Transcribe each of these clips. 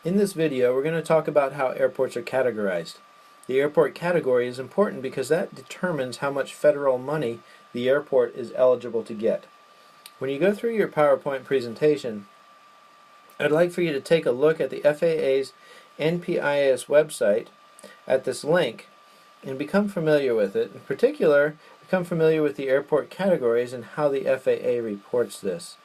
In this video, we're going to talk about how airports are categorized. The airport category is important because that determines how much federal money the airport is eligible to get. When you go through your PowerPoint presentation, I'd like for you to take a look at the FAA's NPIAS website at this link and become familiar with it. In particular, become familiar with the airport categories and how the FAA reports this.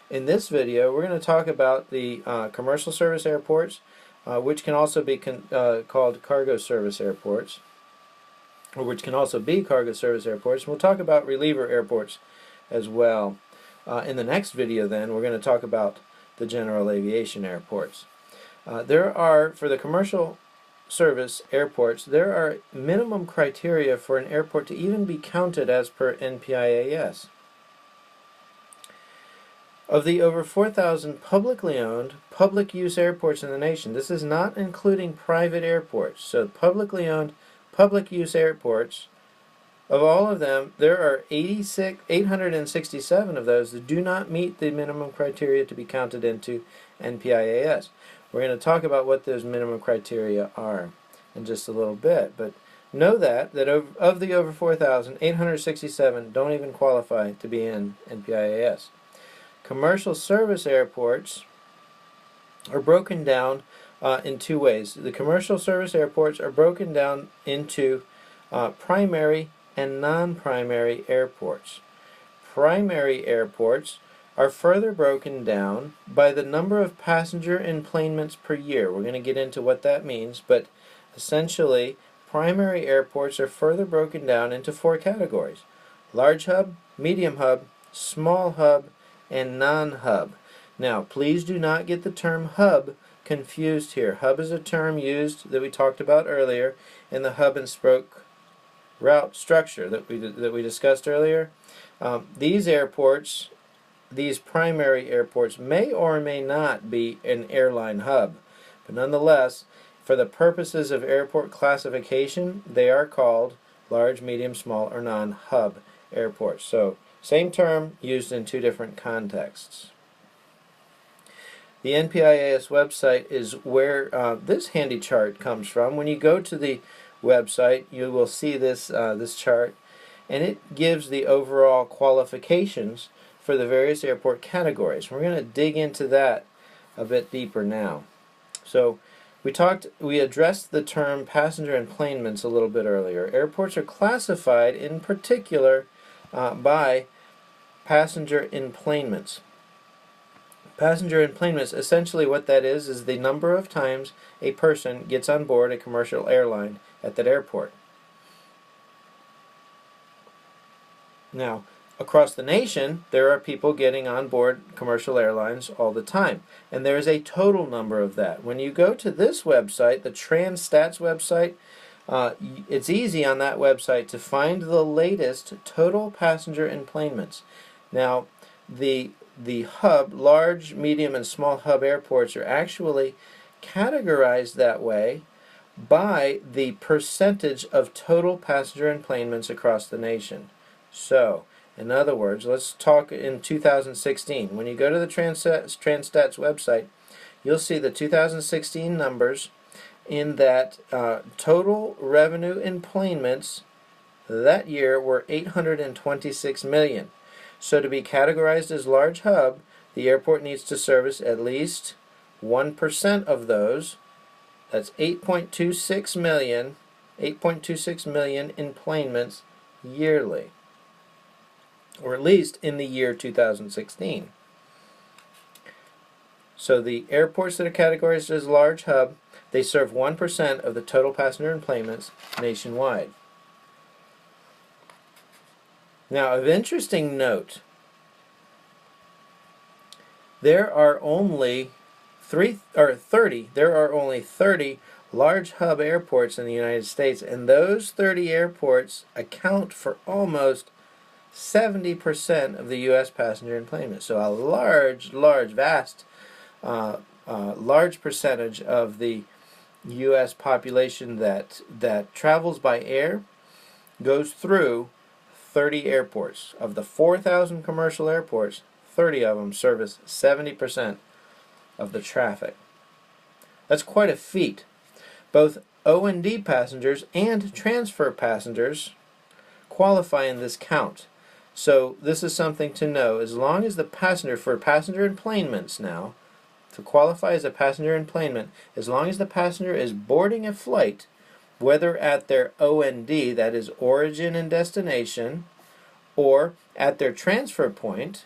In this video, we're going to talk about the commercial service airports, which can also be called cargo service airports, or which can also be cargo service airports. We'll talk about reliever airports as well. In the next video, then, we're going to talk about the general aviation airports. There are, for the commercial service airports, there are minimum criteria for an airport to even be counted as per NPIAS. Of the over 4,000 publicly owned, public-use airports in the nation, this is not including private airports, so publicly owned, public-use airports, of all of them, there are 867 of those that do not meet the minimum criteria to be counted into NPIAS. We're going to talk about what those minimum criteria are in just a little bit, but know that of the over 4,000, 867 don't even qualify to be in NPIAS. Commercial service airports are broken down in two ways. The commercial service airports are broken down into primary and non-primary airports. Primary airports are further broken down by the number of passenger enplanements per year. We're going to get into what that means, but essentially primary airports are further broken down into four categories: large hub, medium hub, small hub, and non-hub. Now, please do not get the term hub confused here. Hub is a term used that we talked about earlier in the hub and spoke route structure that we discussed earlier. These airports, these primary airports, may or may not be an airline hub, but nonetheless, for the purposes of airport classification, they are called large, medium, small, or non-hub airports. So, same term used in two different contexts. The NPIAS website is where this handy chart comes from. When you go to the website, you will see this chart, and it gives the overall qualifications for the various airport categories. We're going to dig into that a bit deeper now. So we addressed the term passenger enplanements a little bit earlier. Airports are classified in particular by passenger enplanements. Passenger enplanements, essentially what that is the number of times a person gets on board a commercial airline at that airport. Now, across the nation, there are people getting on board commercial airlines all the time, and there is a total number of that. When you go to this website, the Transstats website, it's easy on that website to find the latest total passenger enplanements. Now, the hub, large, medium, and small hub airports are actually categorized that way by the percentage of total passenger enplanements across the nation. So, in other words, let's talk in 2016. When you go to the Transstats website, you'll see the 2016 numbers in that total revenue enplanements that year were 826 million. So to be categorized as large hub, the airport needs to service at least 1% of those. That's 8.26 million enplanements yearly, or at least in the year 2016. So the airports that are categorized as large hub, they serve 1% of the total passenger enplanements nationwide. Now, of interesting note, there are only 30 large hub airports in the United States, and those 30 airports account for almost 70% of the U.S. passenger enplanement. So a large percentage of the U.S. population that travels by air goes through 30 airports. Of the 4,000 commercial airports, 30 of them service 70% of the traffic. That's quite a feat. Both O&D passengers and transfer passengers qualify in this count. So this is something to know. As long as the passenger, for passenger enplanements now, to qualify as a passenger enplanement, as long as the passenger is boarding a flight, whether at their O&D, that is origin and destination, or at their transfer point,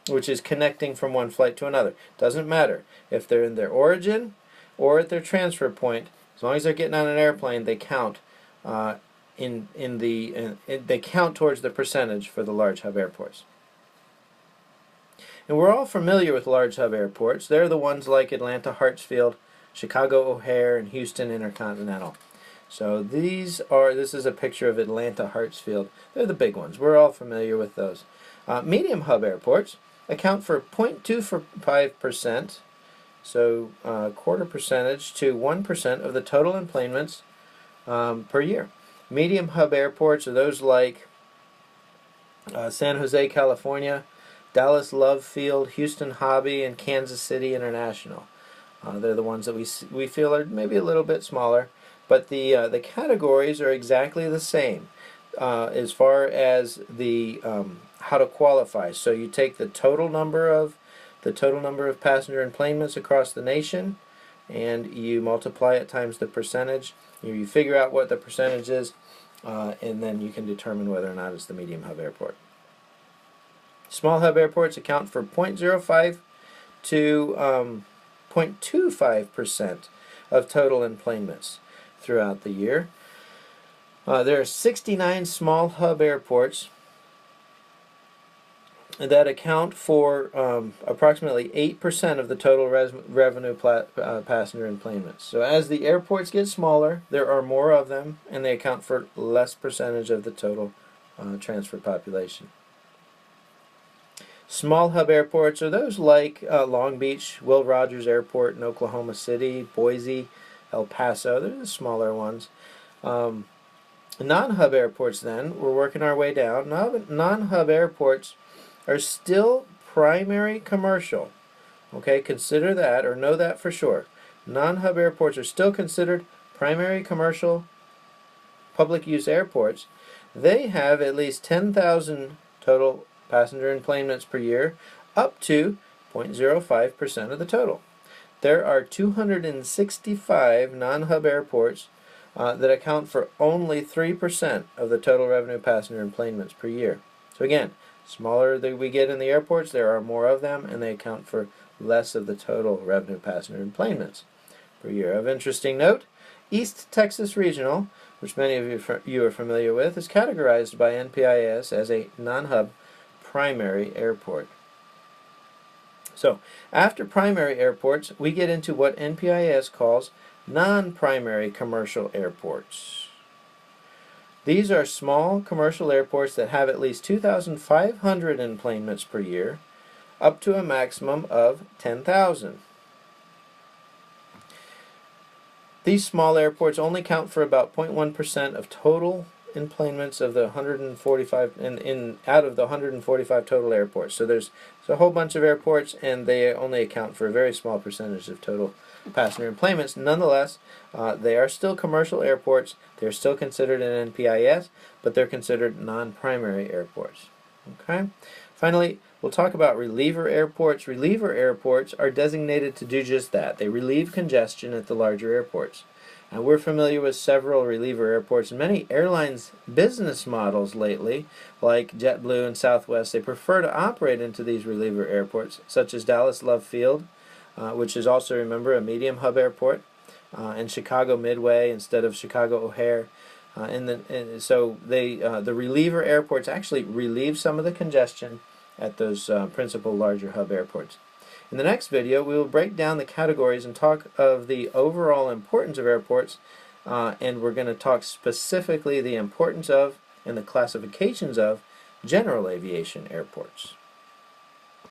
which is connecting from one flight to another. Doesn't matter if they're in their origin or at their transfer point. As long as they're getting on an airplane, they count they count towards the percentage for the large hub airports. And we're all familiar with large hub airports. They're the ones like Atlanta Hartsfield, Chicago O'Hare, and Houston Intercontinental. So this is a picture of Atlanta Hartsfield. They're the big ones. We're all familiar with those. Medium hub airports account for 0.25%, so quarter percentage to 1% of the total enplanements per year. Medium hub airports are those like San Jose, California, Dallas Love Field, Houston Hobby, and Kansas City International. They're the ones that we feel are maybe a little bit smaller, but the categories are exactly the same as far as the how to qualify. So you take the total number of passenger enplanements across the nation, and you multiply it times the percentage. You figure out what the percentage is, and then you can determine whether or not it's the medium hub airport. Small hub airports account for 0.05 to 0.25% of total enplanements throughout the year. There are 69 small hub airports that account for approximately 8% of the total revenue passenger enplanements. So as the airports get smaller, there are more of them, and they account for less percentage of the total transfer population. Small hub airports are those like Long Beach, Will Rogers Airport in Oklahoma City, Boise, El Paso. They're the smaller ones. Non-hub airports then, we're working our way down. Non-hub airports are still primary commercial. Okay, consider that or know that for sure. Non-hub airports are still considered primary commercial public use airports. They have at least 10,000 total passenger enplanements per year, up to 0.05% of the total. There are 265 non-hub airports that account for only 3% of the total revenue passenger enplanements per year. So again, smaller that we get in the airports, there are more of them, and they account for less of the total revenue passenger enplanements per year. Of interesting note, East Texas Regional, which many of you are familiar with, is categorized by NPIS as a non-hub primary airport. So, after primary airports, we get into what NPIS calls non-primary commercial airports. These are small commercial airports that have at least 2,500 enplanements per year, up to a maximum of 10,000. These small airports only count for about 0.1% of total enplanements of the 145 out of the 145 total airports. So there's a whole bunch of airports, and they only account for a very small percentage of total passenger enplanements. Nonetheless, they are still commercial airports. They're still considered an NPIS, but they're considered non-primary airports. Okay. Finally, we'll talk about reliever airports. Reliever airports are designated to do just that. They relieve congestion at the larger airports. And we're familiar with several reliever airports. Many airlines' business models lately, like JetBlue and Southwest, they prefer to operate into these reliever airports, such as Dallas Love Field, which is also, remember, a medium hub airport, and Chicago Midway instead of Chicago O'Hare. So the reliever airports actually relieve some of the congestion at those principal larger hub airports. In the next video, we will break down the categories and talk of the overall importance of airports, and we're going to talk specifically the importance of and the classifications of general aviation airports.